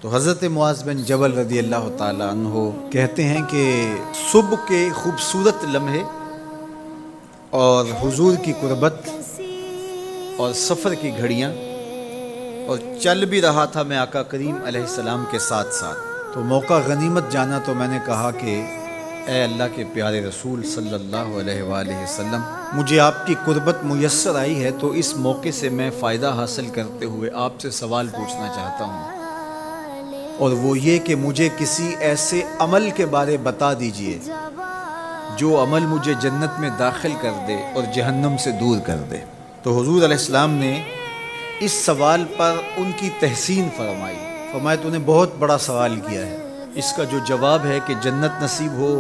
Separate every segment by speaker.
Speaker 1: تو حضرت معاذ بن جبل رضی اللہ تعالیٰ عنہ کہتے ہیں کہ صبح کے خوبصورت لمحے اور حضور کی قربت اور سفر کی گھڑیاں اور چل بھی رہا تھا میں آقا کریم علیہ السلام کے ساتھ ساتھ، تو موقع غنیمت جانا تو میں نے کہا کہ اے اللہ کے پیارے رسول صلی اللہ علیہ وآلہ وسلم، مجھے آپ کی قربت میسر آئی ہے تو اس موقع سے میں فائدہ حاصل کرتے ہوئے آپ سے سوال پوچھنا چاہتا ہوں، اور وہ یہ کہ مجھے کسی ایسے عمل کے بارے بتا دیجئے جو عمل مجھے جنت میں داخل کر دے اور جہنم سے دور کر دے۔ تو حضور علیہ السلام نے اس سوال پر ان کی تحسین فرمایا تو نے بہت بڑا سوال کیا ہے، اس کا جو جواب ہے کہ جنت نصیب ہو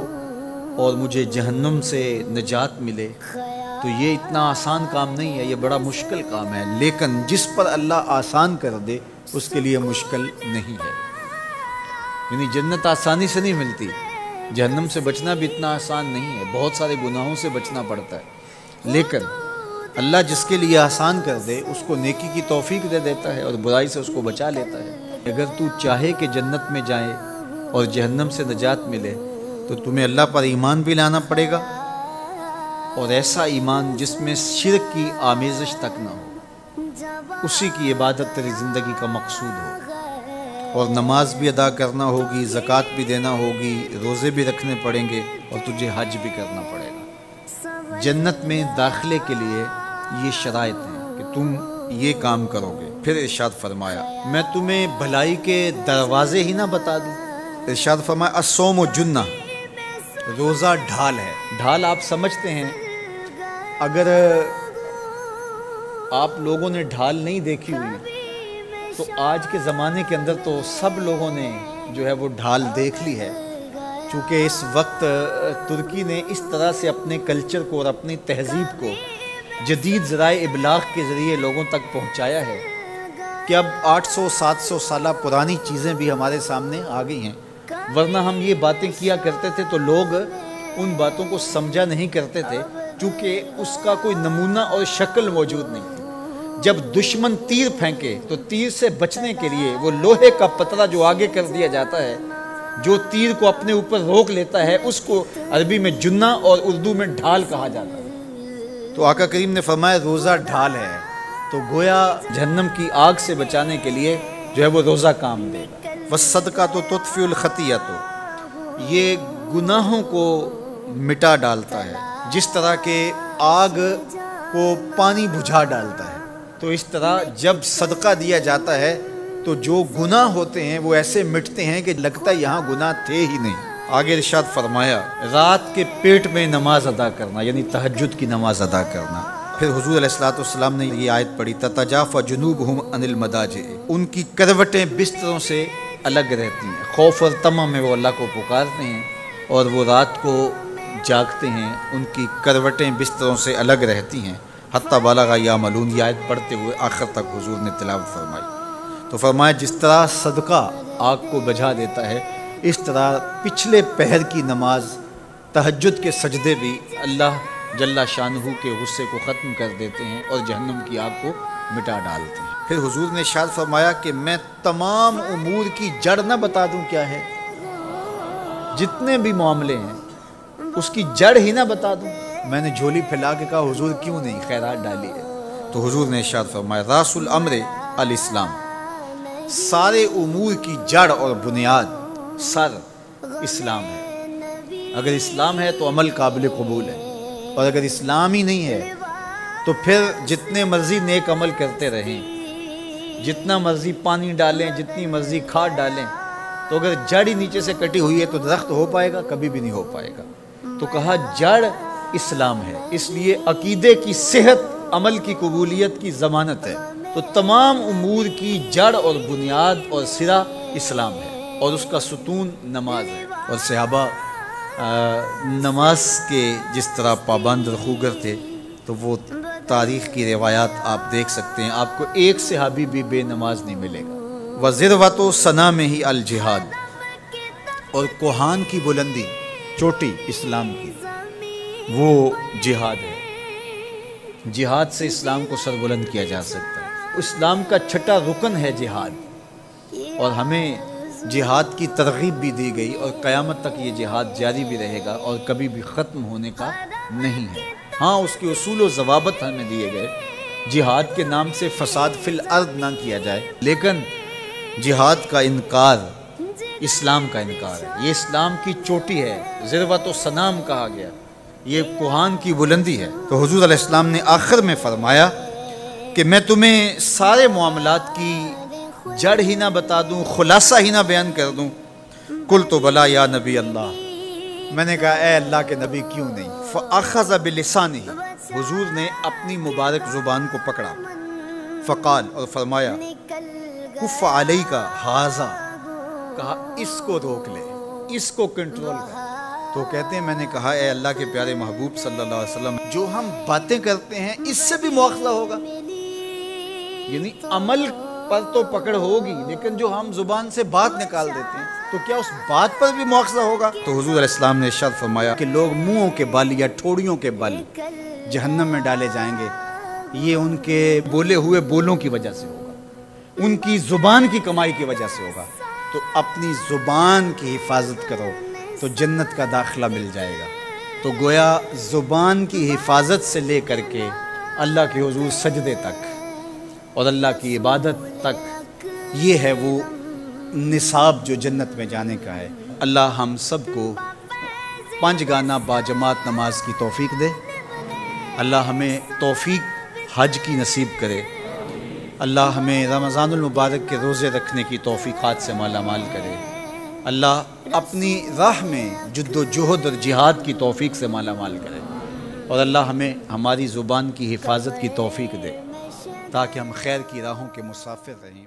Speaker 1: اور مجھے جہنم سے نجات ملے تو یہ اتنا آسان کام نہیں ہے، یہ بڑا مشکل کام ہے، لیکن جس پر اللہ آسان کر دے اس کے لیے مشکل نہیں ہے۔ یعنی جنت آسانی سے نہیں ملتی، جہنم سے بچنا بھی اتنا آسان نہیں ہے، بہت سارے گناہوں سے بچنا پڑتا ہے، لیکن اللہ جس کے لیے آسان کر دے اس کو نیکی کی توفیق دے دیتا ہے اور برائی سے اس کو بچا لیتا ہے۔ اگر تو چاہے کہ جنت میں جائے اور جہنم سے نجات ملے تو تمہیں اللہ پر ایمان بھی لانا پڑے گا، اور ایسا ایمان جس میں شرک کی آمیزش تک نہ ہو، اسی کی عبادت تیری زندگی کا مقصود ہو، اور نماز بھی ادا کرنا ہوگی، زکوٰۃ بھی دینا ہوگی، روزے بھی رکھنے پڑیں گے اور تجھے حج بھی کرنا پڑے گا۔ جنت میں داخلے کے لیے یہ شرائط ہیں کہ تم یہ کام کرو گے۔ پھر ارشاد فرمایا میں تمہیں بھلائی کے دروازے ہی نہ بتا دوں۔ ارشاد فرمایا الصوم جنہ، روزہ ڈھال ہے۔ ڈھال آپ سمجھتے ہیں، اگر آپ لوگوں نے ڈھال نہیں دیکھی ہوئی تو آج کے زمانے کے اندر تو سب لوگوں نے جو ہے وہ ڈھال دیکھ لی ہے، چونکہ اس وقت ترکی نے اس طرح سے اپنے کلچر کو اور اپنی تہذیب کو جدید ذرائع ابلاغ کے ذریعے لوگوں تک پہنچایا ہے کہ اب 800-700 سالہ پرانی چیزیں بھی ہمارے سامنے آ گئی ہیں، ورنہ ہم یہ باتیں کیا کرتے تھے تو لوگ ان باتوں کو سمجھا نہیں کرتے تھے، چونکہ اس کا کوئی نمونہ اور شکل موجود نہیں تھی۔ جب دشمن تیر پھینکے تو تیر سے بچنے کے لیے وہ لوہے کا پتلا جو آگے کر دیا جاتا ہے، جو تیر کو اپنے اوپر روک لیتا ہے، اس کو عربی میں جنہ اور اردو میں ڈھال کہا جاتا ہے۔ تو آقا کریم نے فرمایا روزہ ڈھال ہے، تو گویا جہنم کی آگ سے بچانے کے لیے جو ہے وہ روزہ کام دے گا۔ والصدقۃ تطفئ الخطیئۃ، یہ گناہوں کو مٹا ڈالتا ہے، جس طرح کہ آگ کو پانی بجھا ڈالتا ہے، تو اس طرح جب صدقہ دیا جاتا ہے تو جو گناہ ہوتے ہیں وہ ایسے مٹتے ہیں کہ لگتا ہے یہاں گناہ تھے ہی نہیں۔ آگے ارشاد فرمایا رات کے پیٹ میں نماز ادا کرنا، یعنی تہجد کی نماز ادا کرنا۔ پھر حضور علیہ الصلوۃ نے یہ آیت پڑھی تتجافی جنوبہم عن المضاجع، ان کی کروٹیں بستروں سے الگ رہتی ہیں، خوف اور طمع میں وہ اللہ کو پکارتے ہیں اور وہ رات کو جاگتے ہیں، ان کی کروٹیں بستروں سے الگ رہتی ہیں، حتی بلغ یعملون، یہ آیت پڑھتے ہوئے آخر تک حضور نے تلاوت فرمائی۔ تو فرمایا جس طرح صدقہ آگ کو بجھا دیتا ہے، اس طرح پچھلے پہر کی نماز، تہجد کے سجدے بھی اللہ جل شانہ کے غصے کو ختم کر دیتے ہیں اور جہنم کی آگ کو مٹا ڈالتے ہیں۔ پھر حضور نے ارشاد فرمایا کہ میں تمام امور کی جڑ نہ بتا دوں کیا ہے، جتنے بھی معاملے ہیں اس کی جڑ ہی نہ بتا دوں۔ میں نے جھولی پھیلا کے کہا حضور کیوں نہیں، خیرات ڈالی ہے، تو حضور نے ارشاد فرمایا راس الامر الاسلام، سارے امور کی جڑ اور بنیاد، سر اسلام ہے۔ اگر اسلام ہے تو عمل قابل قبول ہے، اور اگر اسلام ہی نہیں ہے تو پھر جتنے مرضی نیک عمل کرتے رہیں، جتنا مرضی پانی ڈالیں، جتنی مرضی کھاد ڈالیں، تو اگر جڑ ہی نیچے سے کٹی ہوئی ہے تو درخت ہو پائے گا؟ کبھی بھی نہیں ہو پائے گا۔ تو کہا جڑ اسلام ہے، اس لیے عقیدے کی صحت عمل کی قبولیت کی ضمانت ہے، تو تمام امور کی جڑ اور بنیاد اور سرا اسلام ہے، اور اس کا ستون نماز ہے۔ اور صحابہ نماز کے جس طرح پابند رخوگر تھے، تو وہ تاریخ کی روایات آپ دیکھ سکتے ہیں، آپ کو ایک صحابی بھی بے نماز نہیں ملے گا۔ وَذِرْوَةُ صَنَامِهِ الْجِهَادِ، اور کوہان کی بلندی، چوٹی اسلام کی، وہ جہاد ہے۔ جہاد سے اسلام کو سربلند کیا جا سکتا ہے۔ اسلام کا چھٹا رکن ہے جہاد، اور ہمیں جہاد کی ترغیب بھی دی گئی، اور قیامت تک یہ جہاد جاری بھی رہے گا اور کبھی بھی ختم ہونے کا نہیں ہے۔ ہاں اس کے اصول و ضوابط ہمیں دیے گئے، جہاد کے نام سے فساد فی الارض نہ کیا جائے، لیکن جہاد کا انکار اسلام کا انکار ہے۔ یہ اسلام کی چوٹی ہے، ذروۃ و سنام کہا گیا، یہ کوہان کی بلندی ہے۔ تو حضور علیہ السلام نے آخر میں فرمایا کہ میں تمہیں سارے معاملات کی جڑ ہی نہ بتا دوں، خلاصہ ہی نہ بیان کر دوں؟ قلت بلا یا نبی اللہ، میں نے کہا اے اللہ کے نبی کیوں نہیں؟ فاخذ بلسانہ، حضور نے اپنی مبارک زبان کو پکڑا، فقال، اور فرمایا کف علیک ھذا، کہا اس کو روک لے، اس کو کنٹرول کر۔ تو کہتے ہیں میں نے کہا اے اللہ کے پیارے محبوب صلی اللہ علیہ وسلم، جو ہم باتیں کرتے ہیں اس سے بھی مواخذہ ہوگا؟ یعنی عمل پر تو پکڑ ہوگی، لیکن جو ہم زبان سے بات نکال دیتے ہیں تو کیا اس بات پر بھی مواخذہ ہوگا؟ تو حضور علیہ السلام نے ارشاد فرمایا کہ لوگ منہوں کے بل یا ٹھوڑیوں کے بل جہنم میں ڈالے جائیں گے، یہ ان کے بولے ہوئے بولوں کی وجہ سے ہوگا، ان کی زبان کی کمائی کی وجہ سے ہوگا۔ تو اپنی زبان کی حفاظت کرو تو جنت کا داخلہ مل جائے گا۔ تو گویا زبان کی حفاظت سے لے کر کے اللہ کے حضور سجدے تک اور اللہ کی عبادت تک، یہ ہے وہ نصاب جو جنت میں جانے کا ہے۔ اللہ ہم سب کو 5 گانا باجماعت نماز کی توفیق دے، اللہ ہمیں توفیق حج کی نصیب کرے، اللہ ہمیں رمضان المبارک کے روزے رکھنے کی توفیقات سے مالا مال کرے، اللہ اپنی راہ میں جد و جہد اور جہاد کی توفیق سے مالا مال کرے، اور اللہ ہمیں ہماری زبان کی حفاظت کی توفیق دے تاکہ ہم خیر کی راہوں کے مسافر رہیں۔